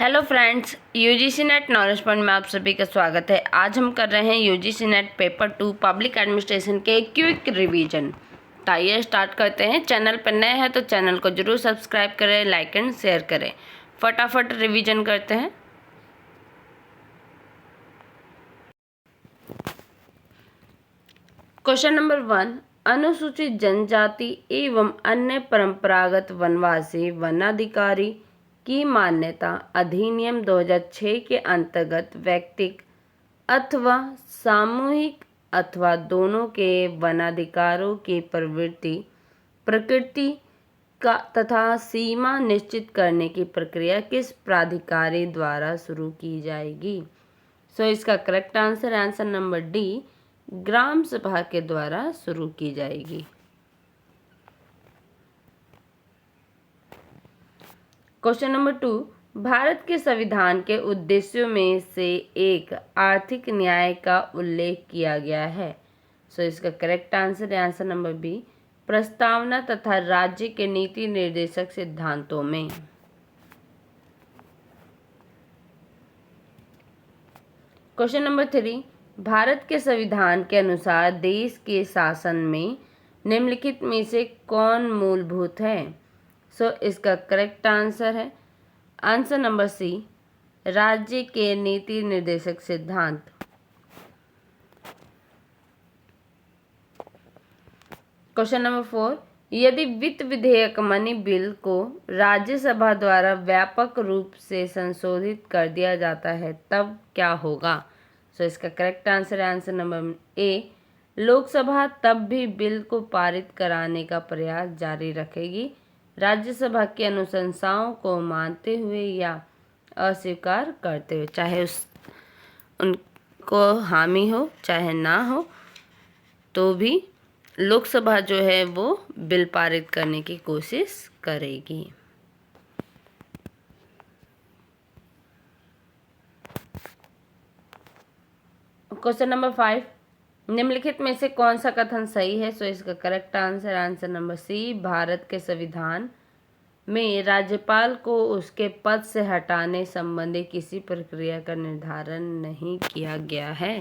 Hello friends, UGC net knowledge point में आप सभी का स्वागत है। आज हम कर रहे हैं UGC net paper 2 public administration के क्विक रिवीजन। तो आइए स्टार्ट करते हैं। चैनल पर नए हैं तो चैनल को जरूर सब्सक्राइब करें, लाइक एंड शेयर करें। फटाफट रिवीजन करते हैं। क्वेश्चन नंबर 1, अनुसूचित जनजाति एवं अन्य परंपरागत वनवासी वनाधिकारी की मान्यता अधिनियम 2006 के अंतर्गत व्यक्तिक अथवा सामूहिक अथवा दोनों के वनाधिकारों की प्रकृति का तथा सीमा निश्चित करने की प्रक्रिया किस प्राधिकारी द्वारा शुरू की जाएगी? इसका करेक्ट आंसर नंबर डी, ग्राम सभा के द्वारा शुरू की जाएगी। क्वेश्चन नंबर 2, भारत के संविधान के उद्देश्यों में से एक आर्थिक न्याय का उल्लेख किया गया है। इसका करेक्ट आंसर नंबर बी, प्रस्तावना तथा राज्य के नीति निर्देशक सिद्धांतों में। क्वेश्चन नंबर 3, भारत के संविधान के अनुसार देश के शासन में निम्नलिखित में से कौन मूलभूत है? इसका करेक्ट आंसर नंबर सी, राज्य के नीति निर्देशक सिद्धांत। क्वेश्चन नंबर 4, यदि वित्त विधेयक मनी बिल को राज्यसभा द्वारा व्यापक रूप से संशोधित कर दिया जाता है तब क्या होगा? इसका correct answer number A, Lok Sabha तब भी बिल को पारित कराने का प्रयास जारी रखेगी, राज्यसभा की अनुशंसाओं को मानते हुए या अस्वीकार करते हुए, चाहे उनको हामी हो चाहे ना हो, तो भी लोकसभा जो है वो बिल पारित करने की कोशिश करेगी। क्वेश्चन नंबर 5, निम्नलिखित में से कौन सा कथन सही है? इसका करेक्ट आंसर नंबर सी, भारत के संविधान में राज्यपाल को उसके पद से हटाने संबंधी किसी प्रक्रिया का निर्धारण नहीं किया गया है।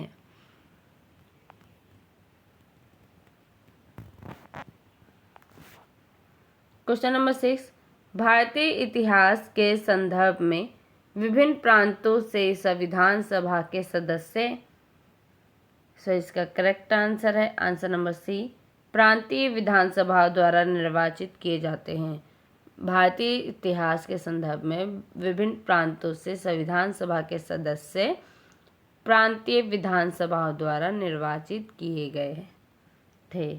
क्वेश्चन नंबर 6, भारतीय इतिहास के संदर्भ में विभिन्न प्रांतों से संविधान सभा के सदस्य। इसका करेक्ट आंसर नंबर सी, प्रांतीय विधानसभा द्वारा निर्वाचित किए जाते हैं। भारतीय इतिहास के संदर्भ में विभिन्न प्रांतों से संविधान सभा के सदस्य प्रांतीय विधानसभाओं द्वारा निर्वाचित किए गए थे।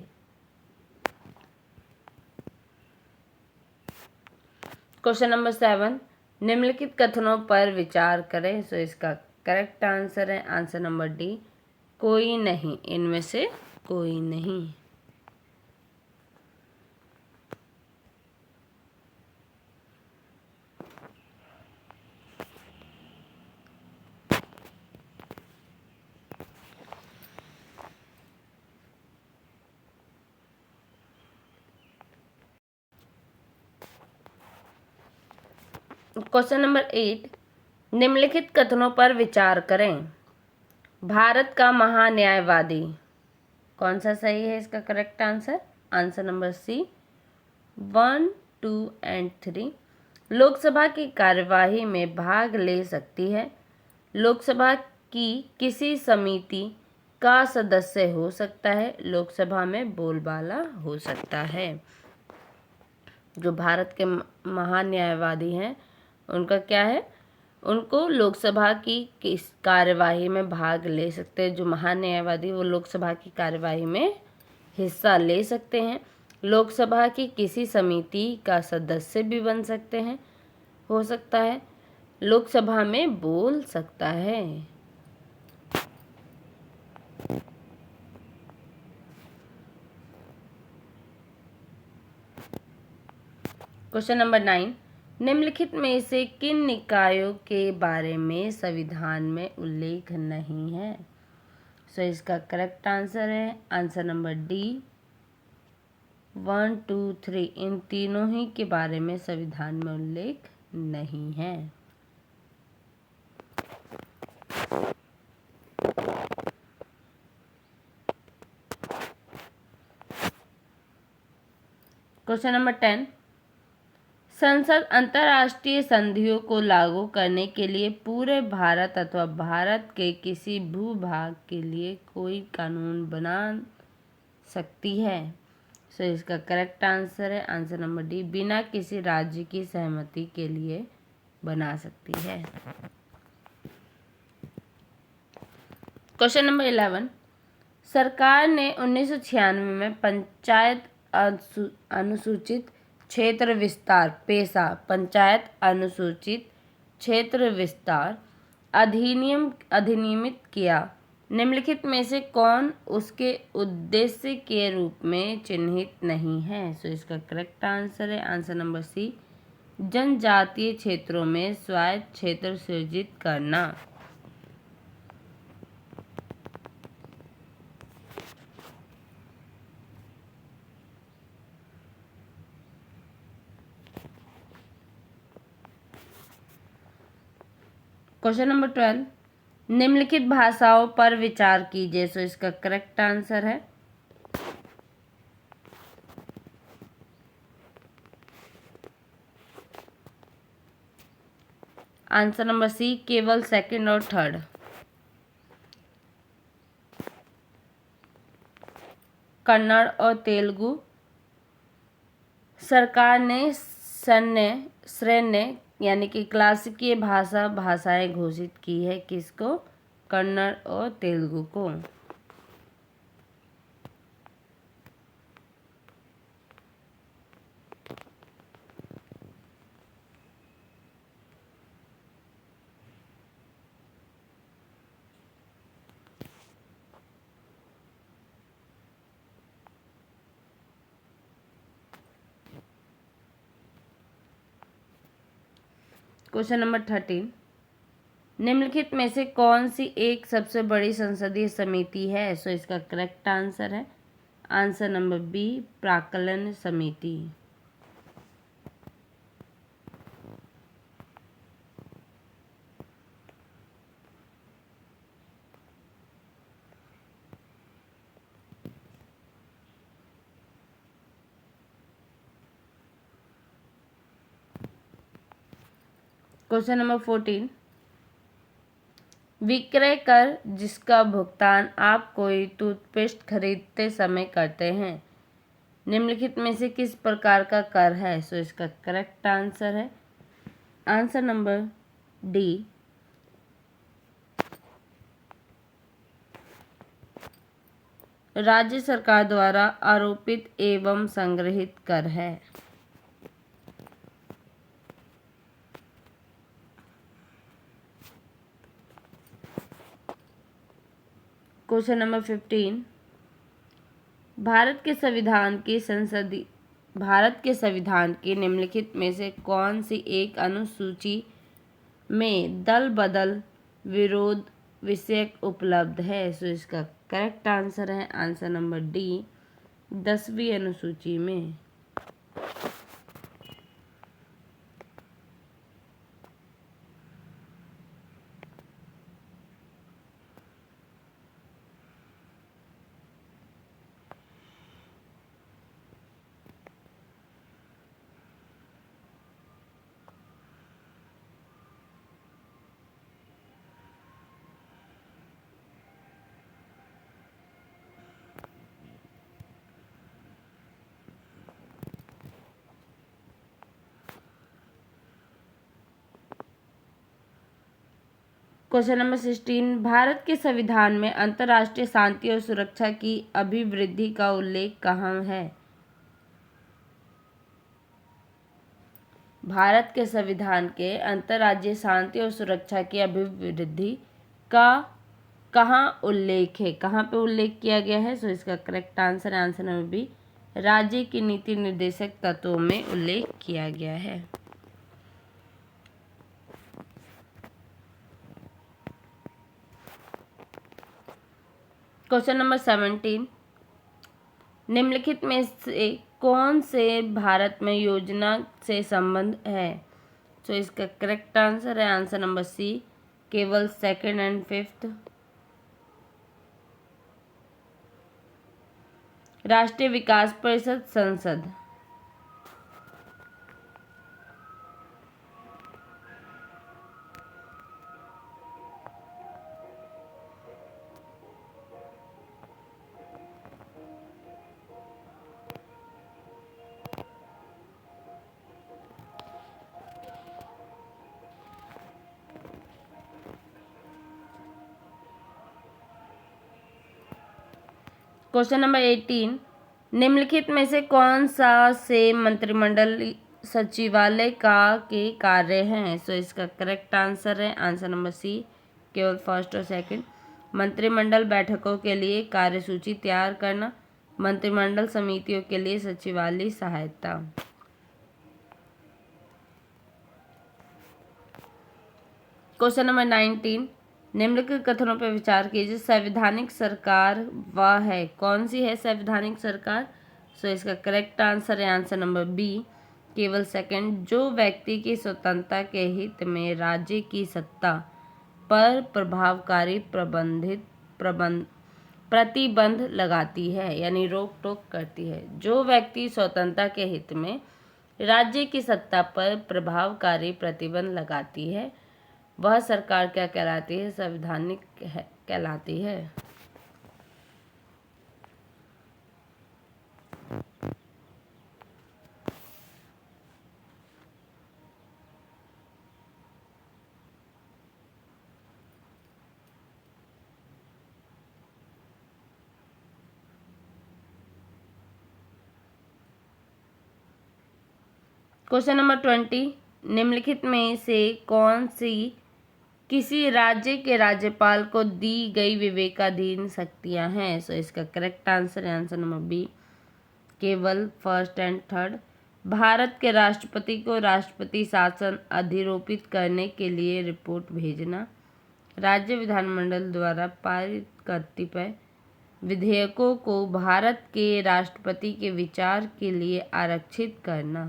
क्वेश्चन नंबर 7, निम्नलिखित कथनों पर विचार करें। इसका करेक्ट आंसर नंबर डी, कोई नहीं, इनमें से कोई नहीं। क्वेश्चन नंबर 8, निम्नलिखित कथनों पर विचार करें। भारत का महान्यायवादी कौन सा सही है? इसका correct answer number C, 1, 2 and 3 Lok Sabha की कार्यवाही में भाग ले सकती है, लोकसभा की किसी समिति का सदस्य हो सकता है, लोकसभा में बोलबाला हो सकता है। जो भारत के महान्यायवादी हैं उनका क्या है? उनको लोकसभा की किस कार्यवाही में भाग ले सकते हैं। जो महान्यायवादी वो लोकसभा की कार्यवाही में हिस्सा ले सकते हैं, लोकसभा की किसी समिति का सदस्य भी बन सकते हैं, हो सकता है, लोकसभा में बोल सकता है। क्वेश्चन नंबर 9, निम्नलिखित में से किन निकायों के बारे में संविधान में उल्लेख नहीं है? इसका करेक्ट आंसर नंबर डी, 1, 2, 3 इन तीनों ही के बारे में संविधान में उल्लेख नहीं है। क्वेश्चन नंबर 10, संसद अंतर्राष्ट्रीय संधियों को लागू करने के लिए पूरे भारत अथवा भारत के किसी भूभाग के लिए कोई कानून बना सकती है। सो इसका करेक्ट आंसर है आंसर नंबर डी, बिना किसी राज्य की सहमति के लिए बना सकती है। क्वेश्चन नंबर 11, सरकार ने 1996 में पंचायत अनुसूचित क्षेत्र विस्तार पेशा पंचायत अनुसूचित क्षेत्र विस्तार अधिनियमित किया। निम्नलिखित में से कौन उसके उद्देश्य के रूप में चिन्हित नहीं है। सो इसका करेक्ट आंसर है आंसर नंबर सी, जनजातीय क्षेत्रों में स्वायत्त क्षेत्र सृजित करना। क्वेश्चन नंबर 12, निम्नलिखित भाषाओं पर विचार कीजिए। सो इसका करेक्ट आंसर है आंसर नंबर सी, केवल सेकंड और थर्ड। कन्नड़ और तेलुगु। सरकार ने श्रेण्य यानी कि क्लासिकीय भाषाएं घोषित की है। किसको? कन्नड़ और तेलुगु को। क्वेश्चन नंबर 13, निम्नलिखित में से कौन सी एक सबसे बड़ी संसदीय समिति है। सो इसका करेक्ट आंसर है आंसर नंबर बी, प्राक्कलन समिति। क्वेश्चन नंबर 14, विक्रय कर जिसका भुगतान आप कोई टूथपेस्ट खरीदते समय करते हैं, निम्नलिखित में से किस प्रकार का कर है। सो इसका करेक्ट आंसर है आंसर नंबर डी, राज्य सरकार द्वारा आरोपित एवं संग्रहित कर है। क्वेश्चन नंबर 15, भारत के संविधान की निम्नलिखित में से कौन सी एक अनुसूची में दल बदल विरोध विषयक उपलब्ध है। सो इसका करेक्ट आंसर है आंसर नंबर डी, 10वीं अनुसूची में। क्वेश्चन नंबर 16, भारत के संविधान में अंतर्राष्ट्रीय शांति और सुरक्षा की अभिवृद्धि का उल्लेख कहाँ है। भारत के संविधान के अंतर्राज्यीय शांति और सुरक्षा की अभिवृद्धि का कहाँ उल्लेख है, कहाँ पे उल्लेख किया गया है। सो इसका करेक्ट आंसर है आंसर नंबर बी, राज्य की नीति निर्देशक तत्वों में उल्लेख किया गया है। क्वेश्चन नंबर 17, निम्नलिखित में से कौन से भारत में योजना से संबंध है। तो इसका करेक्ट आंसर है आंसर नंबर सी, केवल सेकंड एंड फिफ्थ। राष्ट्रीय विकास परिषद संसद। क्वेश्चन नंबर 18, निम्नलिखित में से कौन सा से मंत्रिमंडल सचिवालय का के कार्य हैं? सो इसका करेक्ट आंसर है आंसर नंबर सी, केवल फर्स्ट और सेकंड। मंत्रिमंडल बैठकों के लिए कार्यसूची तैयार करना, मंत्रिमंडल समितियों के लिए सचिवालय सहायता। क्वेश्चन नंबर 19, निम्नलिखित कथनों पर विचार कीजिए। संवैधानिक सरकार वह है, कौन सी है संवैधानिक सरकार? सो इसका करेक्ट आंसर है आंसर नंबर बी, केवल सेकंड। जो व्यक्ति की स्वतंत्रता के हित में राज्य की सत्ता पर प्रभावकारी प्रतिबंध लगाती है, यानी रोक टोक करती है। जो व्यक्ति स्वतंत्रता के हित में राज्य की सत्ता पर प्रभावकारी प्रतिबंध लगाती है, वह सरकार क्या कहलाती है? संवैधानिक कहलाती है। क्वेश्चन नंबर 20, निम्नलिखित में से कौन सी किसी राज्य के राज्यपाल को दी गई विवेकाधीन शक्तियां हैं? सो इसका करेक्ट आंसर है आंसर नंबर बी, केवल फर्स्ट एंड थर्ड। भारत के राष्ट्रपति को राष्ट्रपति शासन अधिरोपित करने के लिए रिपोर्ट भेजना, राज्य विधानमंडल द्वारा पारित कतिपय विधेयकों को भारत के राष्ट्रपति के विचार के लिए आरक्षित करना।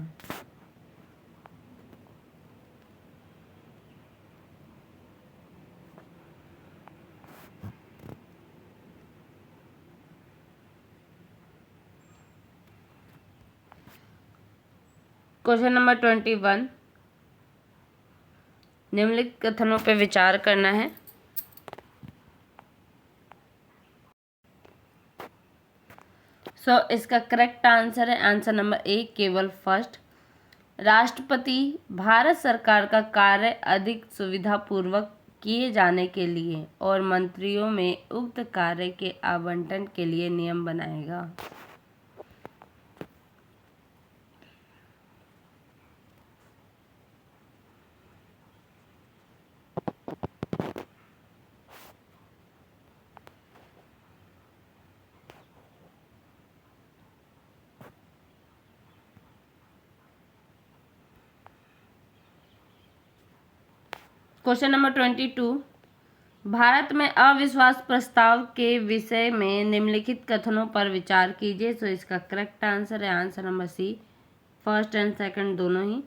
क्वेश्चन नंबर 21, निम्नलिखित कथनों पर विचार करना है। सो इसका करेक्ट आंसर है आंसर नंबर ए, केवल फर्स्ट। राष्ट्रपति भारत सरकार का कार्य अधिक सुविधापूर्वक किए जाने के लिए और मंत्रियों में उक्त कार्य के आवंटन के लिए नियम बनाएगा। क्वेश्चन नंबर 22, भारत में अविश्वास प्रस्ताव के विषय में निम्नलिखित कथनों पर विचार कीजिए। सो इसका करेक्ट आंसर है answer number C, first and second दोनों ही।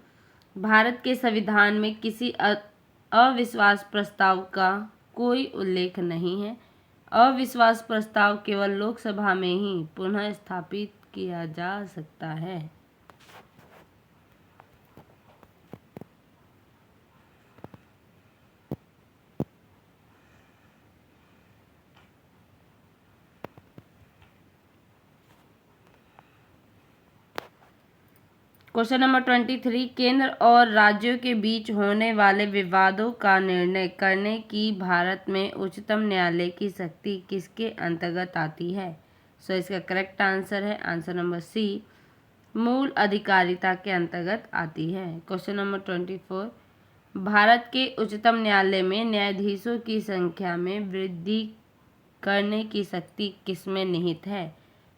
भारत के संविधान में किसी अविश्वास प्रस्ताव का कोई उल्लेख नहीं है। अविश्वास प्रस्ताव केवल लोकसभा में ही पुनः स्थापित किया जा सकता है। क्वेश्चन नंबर 23, केंद्र और राज्यों के बीच होने वाले विवादों का निर्णय करने की भारत में उच्चतम न्यायालय की शक्ति किसके अंतर्गत आती है? सो इसका करेक्ट आंसर है आंसर नंबर सी, मूल अधिकारिता के अंतर्गत आती है। क्वेश्चन नंबर 24, भारत के उच्चतम न्यायालय में न्यायाधीशों की संख्या में वृद्धि करने की शक्ति किसमें निहित है?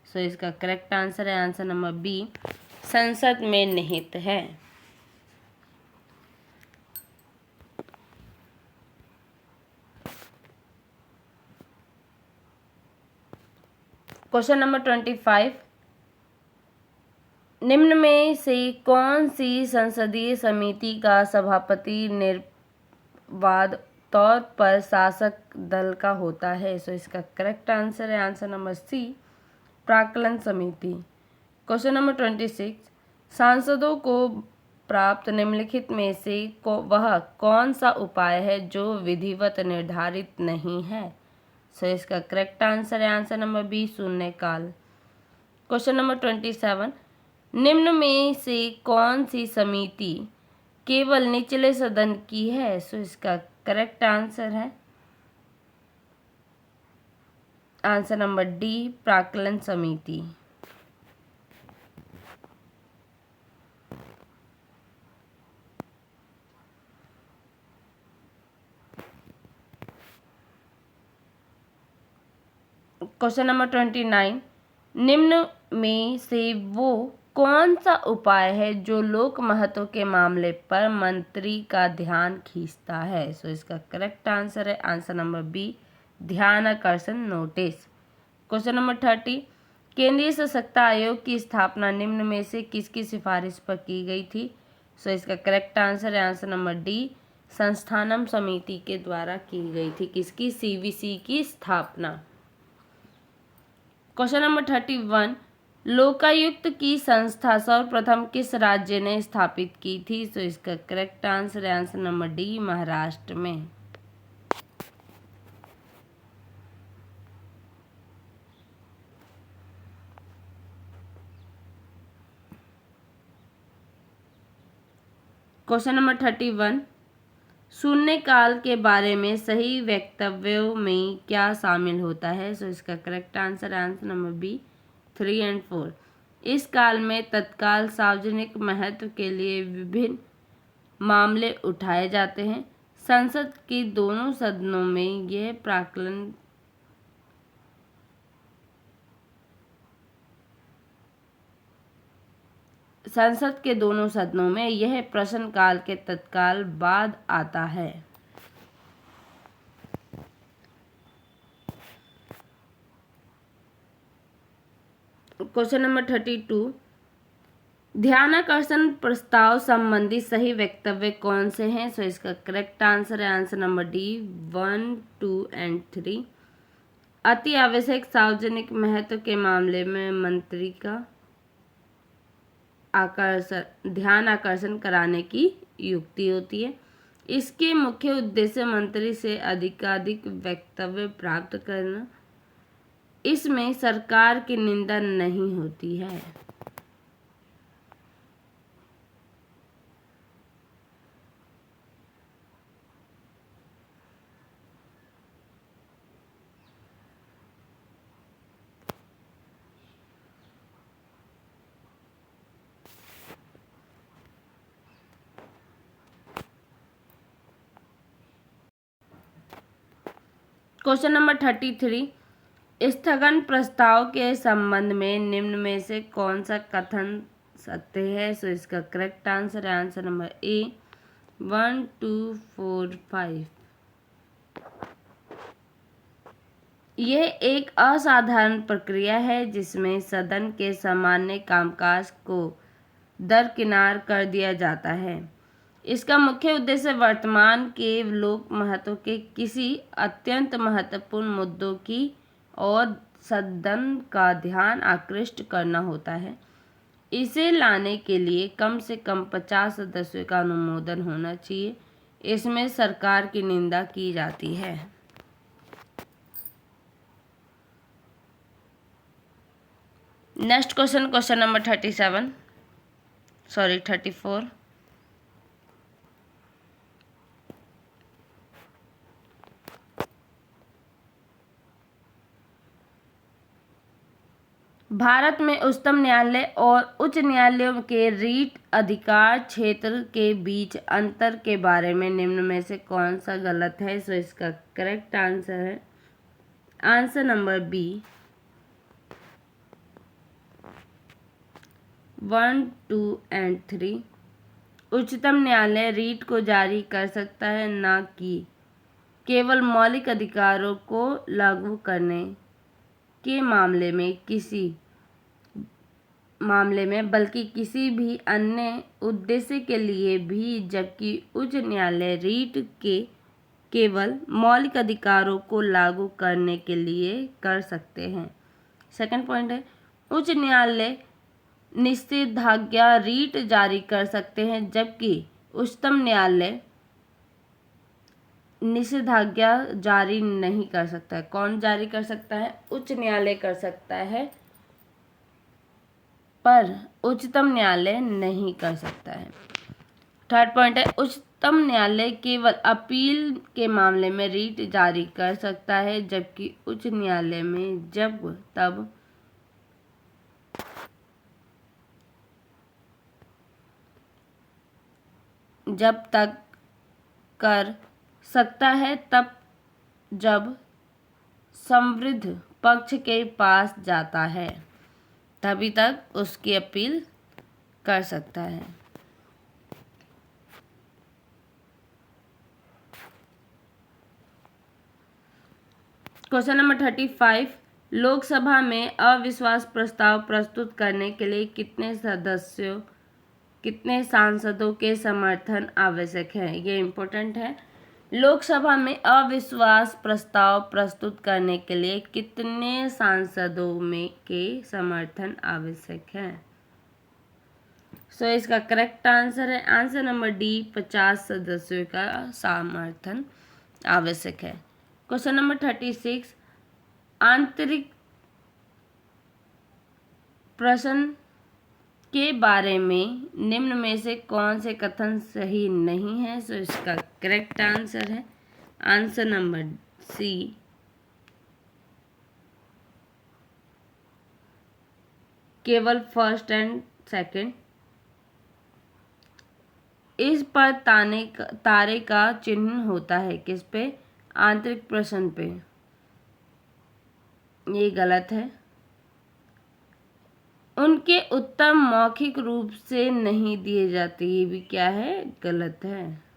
सो इसका करेक्ट आंसर है आंसर नंबर बी, संसद में निहित है। क्वेश्चन नंबर 25, निम्न में से कौन सी संसदीय समिति का सभापति निर्वाध तौर पर शासक दल का होता है। सो इसका करेक्ट आंसर है आंसर नंबर सी, प्राक्कलन समिति। क्वेश्चन नंबर 26, सांसदों को प्राप्त निम्नलिखित में से वह कौन सा उपाय है जो विधिवत निर्धारित नहीं है। सो इसका करेक्ट आंसर है आंसर नंबर बी, शून्यकाल। क्वेश्चन नंबर 27, निम्न में से कौन सी समिति केवल निचले सदन की है। सो इसका करेक्ट आंसर है आंसर नंबर डी, प्राक्कलन समिति। क्वेश्चन नंबर 29, निम्न में से वो कौन सा उपाय है जो लोक महत्व के मामले पर मंत्री का ध्यान खींचता है। सो इसका करेक्ट आंसर है आंसर नंबर बी, ध्यान आकर्षण नोटिस। क्वेश्चन नंबर 30, केंद्रीय सशक्ता आयोग की स्थापना निम्न में से किसकी सिफारिश पर की गई थी। सो इसका करेक्ट आंसर है आंसर नंबर डी, संस्थानम समिति के द्वारा की गई थी। किसकी? सीवीसी की स्थापना। क्वेश्चन नंबर 31, लोकायुक्त की संस्था सर्वप्रथम किस राज्य ने स्थापित की थी। सो इसका करेक्ट आंसर है आंसर नंबर डी, महाराष्ट्र में। क्वेश्चन नंबर 31, शून्यकाल के बारे में सही वक्तव्यों में क्या शामिल होता है। सो इसका correct answer answer number B, 3 और 4। इस काल में तत्काल सार्वजनिक महत्व के लिए विभिन्न मामले उठाए जाते हैं। संसद के दोनों सदनों में यह प्राक्कलन संसद के दोनों सदनों में यह प्रश्नकाल के तत्काल बाद आता है। क्वेश्चन नंबर 32, ध्यानाकर्षण प्रस्ताव संबंधी सही वक्तव्य कौन से हैं। सो इसका करेक्ट आंसर है आंसर नंबर डी, 1, 2 और 3। अति आवश्यक सार्वजनिक महत्व के मामले में मंत्री का ध्यान आकर्षण कराने की युक्ति होती है। इसके मुख्य उद्देश्य मंत्री से अधिकाधिक वक्तव्य प्राप्त करना। इसमें सरकार की निंदा नहीं होती है। क्वेश्चन नंबर 33, स्थगन प्रस्ताव के संबंध में निम्न में से कौन सा कथन सत्य है। सो इसका करेक्ट आंसर है आंसर नंबर ए, 1, 2, 4, 5। यह एक असाधारण प्रक्रिया है जिसमें सदन के सामान्य कामकाज को दरकिनार कर दिया जाता है। इसका मुख्य उद्देश्य वर्तमान के लोक महत्व के किसी अत्यंत महत्वपूर्ण मुद्दों की और सदन का ध्यान आकृष्ट करना होता है। इसे लाने के लिए कम से कम 50 सदस्यों का अनुमोदन होना चाहिए। इसमें सरकार की निंदा की जाती है। Next question, question number 34। Bharat में उच्चतम न्यायालय और उच्च न्यायालयों के रीट अधिकार क्षेत्र के बीच अंतर के बारे में निम्न में से कौन सा गलत है। सो इसका करेक्ट आंसर है आंसर नंबर बी, 1, 2 और 3। उच्चतम न्यायालय रीट को जारी कर सकता है, न कि केवल मौलिक अधिकारों को लागू करने के मामले में बल्कि किसी भी अन्य उद्देश्य के लिए भी, जबकि उच्च न्यायालय रीट के केवल मौलिक अधिकारों को लागू करने के लिए कर सकते हैं। सेकंड पॉइंट है, उच्च न्यायालय निषेधाज्ञा रीट जारी कर सकते हैं, जबकि उच्चतम न्यायालय निषेधाज्ञा जारी नहीं कर सकता है। कौन जारी कर सकता है? उच्च न्यायालय कर सकता है, पर उच्चतम न्यायालय नहीं कर सकता है। थर्ड पॉइंट है, उच्चतम न्यायालय केवल अपील के मामले में रीट जारी कर सकता है, जबकि उच्च न्यायालय में जब तक कर सकता है तब जब संवृद्ध पक्ष के पास जाता है तभी तक उसकी अपील कर सकता है। क्वेश्चन नंबर 35, लोकसभा में अविश्वास प्रस्ताव प्रस्तुत करने के लिए कितने सांसदों के समर्थन आवश्यक है? ये इम्पोर्टेंट है। लोकसभा में अविश्वास प्रस्ताव प्रस्तुत करने के लिए कितने सांसदों में के समर्थन आवश्यक है? इसका करेक्ट आंसर है आंसर नंबर डी, 50 सदस्यों का समर्थन आवश्यक है। क्वेश्चन नंबर 36, आंतरिक प्रश्न के बारे में निम्न में से कौन से कथन सही नहीं है? इसका करेक्ट आंसर है आंसर नंबर सी, केवल फर्स्ट एंड सेकंड। इस पर तारे का चिन्ह होता है, किस पे? आंतरिक प्रश्न पे। ये गलत है। उनके उत्तर मौखिक रूप से नहीं दिए जाते, ये भी क्या है? गलत है।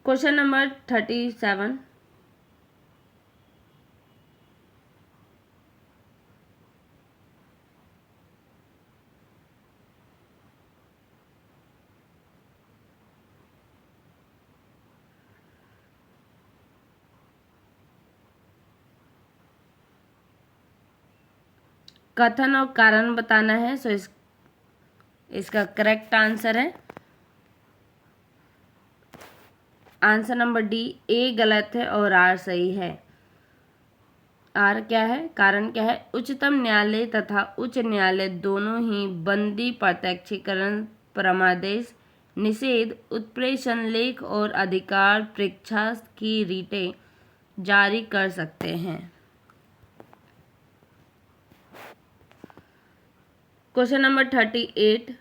क्वेश्चन नंबर 37, कथन और कारण बताना है। इसका करेक्ट आंसर है आंसर नंबर डी, ए गलत है और आर सही है। आर क्या है? कारण क्या है? उच्चतम न्यायालय तथा उच्च न्यायालय दोनों ही बंदी, प्रत्यक्षीकरण, परमादेश, निषेध, उत्प्रेषण लेख और अधिकार परीक्षा की रीटें जारी कर सकते हैं। क्वेश्चन नंबर 38,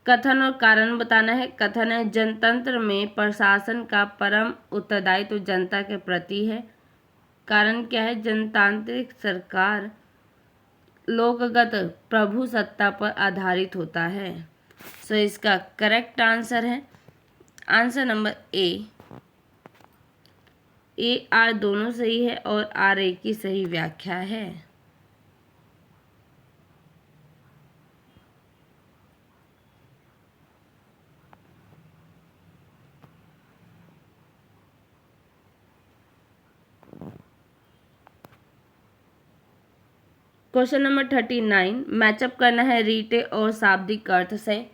कथन और कारण बताना है। कथन है, जनतंत्र में प्रशासन का परम उत्तरदायित्व जनता के प्रति है। कारण क्या है? जनतांत्रिक सरकार लोकगत प्रभुसत्ता पर आधारित होता है। इसका करेक्ट आंसर है आंसर नंबर ए, आर दोनों सही है और आर ए की सही व्याख्या है। क्वेश्चन नंबर 39, मैचअप करना है रीटे और शाब्दिक अर्थ से।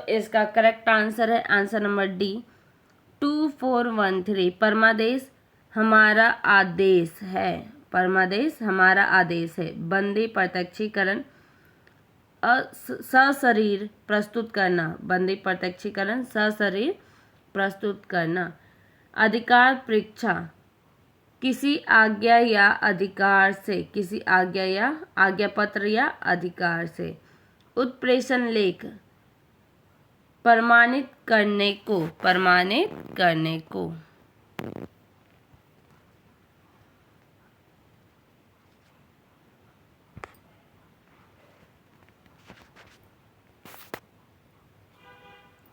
इसका करेक्ट आंसर है आंसर नंबर डी, 2413, परमादेश हमारा आदेश है। परमादेश हमारा आदेश है। बंदी प्रत्यक्षीकरण सशरीर प्रस्तुत करना। बंदी प्रत्यक्षीकरण सशरीर प्रस्तुत करना। अधिकार परीक्षा किसी आज्ञा या अधिकार से, किसी आज्ञा या आज्ञापत्र या अधिकार से। उत्प्रेषण लेख प्रमाणित करने को, प्रमाणित करने को।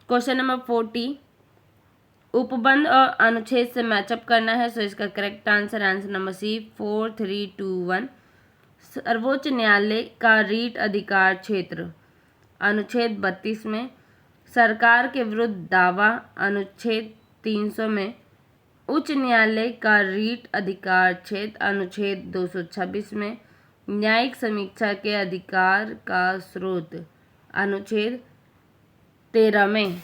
क्वेश्चन नंबर 40, उपबंध और अनुच्छेद से मैचअप करना है। सो इसका करेक्ट आंसर नंबर सी 4321। सर्वोच्च न्यायालय का रीट अधिकार क्षेत्र अनुच्छेद 32 में। सरकार के विरुद्ध दावा अनुच्छेद 300 में। उच्च न्यायालय का रीट अधिकार क्षेत्र अनुच्छेद 226 में। न्यायिक समीक्षा के अधिकार का स्रोत अनुच्छेद 13 में।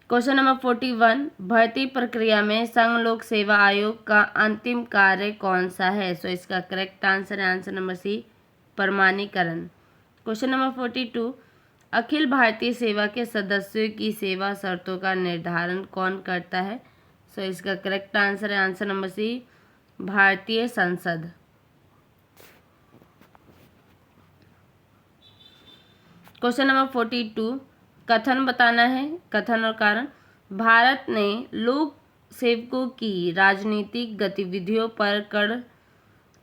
क्वेश्चन नंबर 41 भर्ती प्रक्रिया में संघ लोक सेवा आयोग का अंतिम कार्य कौन सा है। सो इसका करेक्ट आंसर है आंसर नंबर सी प्रमाणीकरण। क्वेश्चन नंबर 42 अखिल भारतीय सेवा के सदस्यों की सेवा शर्तों का निर्धारण कौन करता है। सो इसका करेक्ट आंसर है आंसर नंबर सी भारतीय संसद। क्वेश्चन नंबर 42 कथन बताना है, कथन और कारण। भारत ने लोक सेवकों की राजनीतिक गतिविधियों पर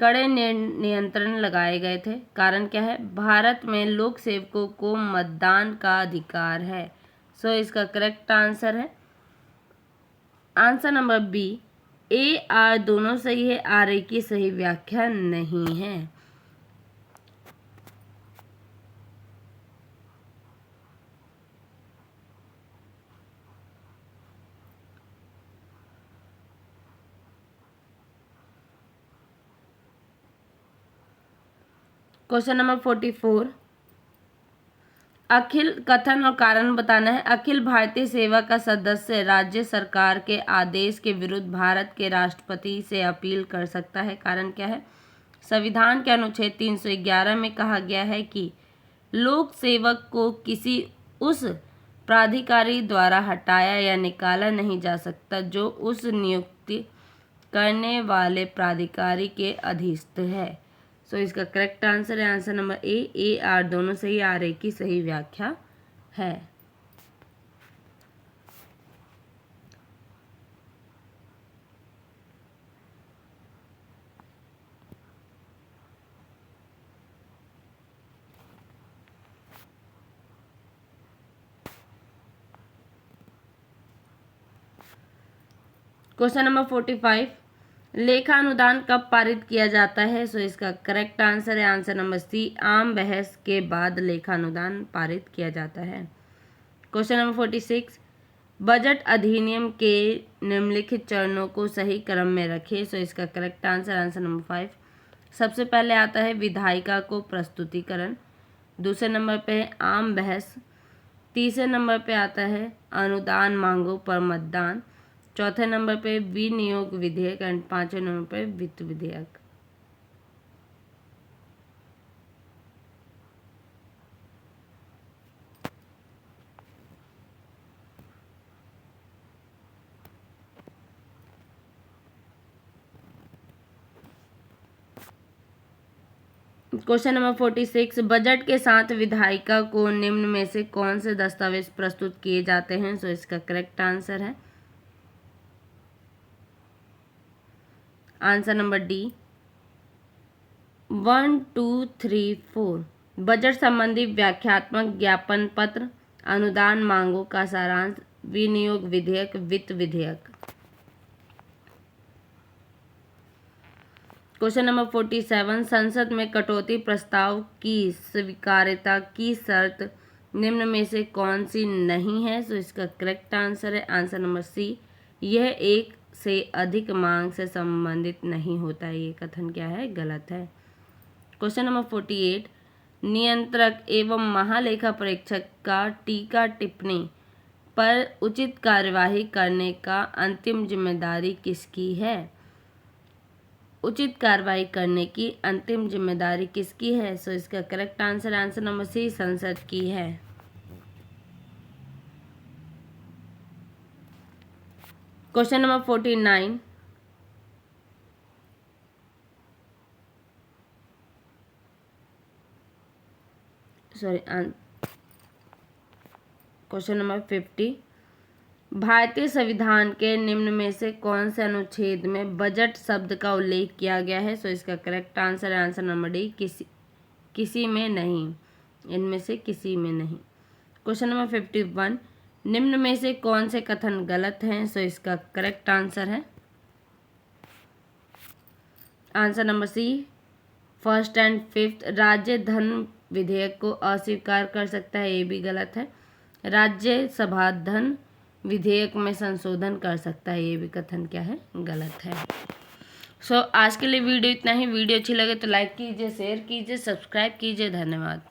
कड़े नियंत्रण लगाए गए थे। कारण क्या है। भारत में लोक सेवकों को मतदान का अधिकार है। सो इसका करेक्ट आंसर है answer number B A R दोनों सही है, आर ए की सही व्याख्या नहीं है। क्वेश्चन नंबर 44 अखिल कथन और कारण बताना है। अखिल भारतीय सेवा का सदस्य राज्य सरकार के आदेश के विरुद्ध भारत के राष्ट्रपति से अपील कर सकता है। कारण क्या है। संविधान के अनुच्छेद 311 में कहा गया है कि लोक सेवक को किसी उस प्राधिकारी द्वारा हटाया या निकाला नहीं जा सकता जो उस नियुक्ति करने वाले प्राधिकारी के अधीनस्थ है। सो इसका करेक्ट आंसर है आंसर नंबर ए आर दोनों सही, आर ए की सही व्याख्या है। क्वेश्चन नंबर 45 लेखा अनुदान कब पारित किया जाता है। सो इसका करेक्ट आंसर है आंसर नंबर सी आम बहस के बाद लेखा अनुदान पारित किया जाता है। क्वेश्चन नंबर 46 बजट अधिनियम के निम्नलिखित चरणों को सही क्रम में रखें। सो इसका करेक्ट आंसर आंसर नंबर 5। सबसे पहले आता है विधायिका को प्रस्तुतिकरण, दूसरे नंबर पे आम बहस, तीसरे नंबर पे आता है अनुदान मांगों पर मतदान, चौथे नंबर पे विनियोग विधेयक एंड पांचवें नंबर पे वित्त विधेयक। क्वेश्चन नंबर 46 बजट के साथ विधायिका को निम्न में से कौन से दस्तावेज प्रस्तुत किए जाते हैं। सो इसका करेक्ट आंसर है आंसर नंबर डी 1 2 3 4 बजट संबंधी व्याख्यात्मक ज्ञापन पत्र, अनुदान मांगों का सारांश, विनियोग विधेयक, वित्त विधेयक। क्वेश्चन नंबर 47 संसद में कटौती प्रस्ताव की स्वीकार्यता की शर्त निम्न में से कौन सी नहीं है। सो इसका करेक्ट आंसर है आंसर नंबर सी यह एक से अधिक मांग से संबंधित नहीं होता है। ये कथन क्या है, गलत है। क्वेश्चन नंबर 48 नियंत्रक एवं महालेखा परीक्षक का टीका टिप्पणी पर उचित कार्यवाही करने का अंतिम जिम्मेदारी किसकी है। उचित कार्रवाई करने की अंतिम जिम्मेदारी किसकी है। सो इसका correct answer answer number C संसद की है। Question number 49 sorry question number 50, भारतीय संविधान के निम्न में से कौन से अनुच्छेद में बजट शब्द का उल्लेख किया गया है? सो इसका करेक्ट आंसर है आंसर नंबर डी, किसी में नहीं, इनमें से किसी में नहीं। क्वेश्चन नंबर 51, निम्न में से कौन से कथन गलत हैं? सो इसका करेक्ट आंसर है answer number C, first and fifth. राज्य धन विधेयक को अस्वीकार कर सकता है, ये भी गलत है। राज्यसभा धन विधेयक में संशोधन कर सकता है, ये भी कथन क्या है? गलत है। सो आज के लिए वीडियो इतना ही। वीडियो अच्छी लगे तो लाइक कीजिए, शेयर कीजिए, सब्सक्राइब कीजिए। धन्यवाद।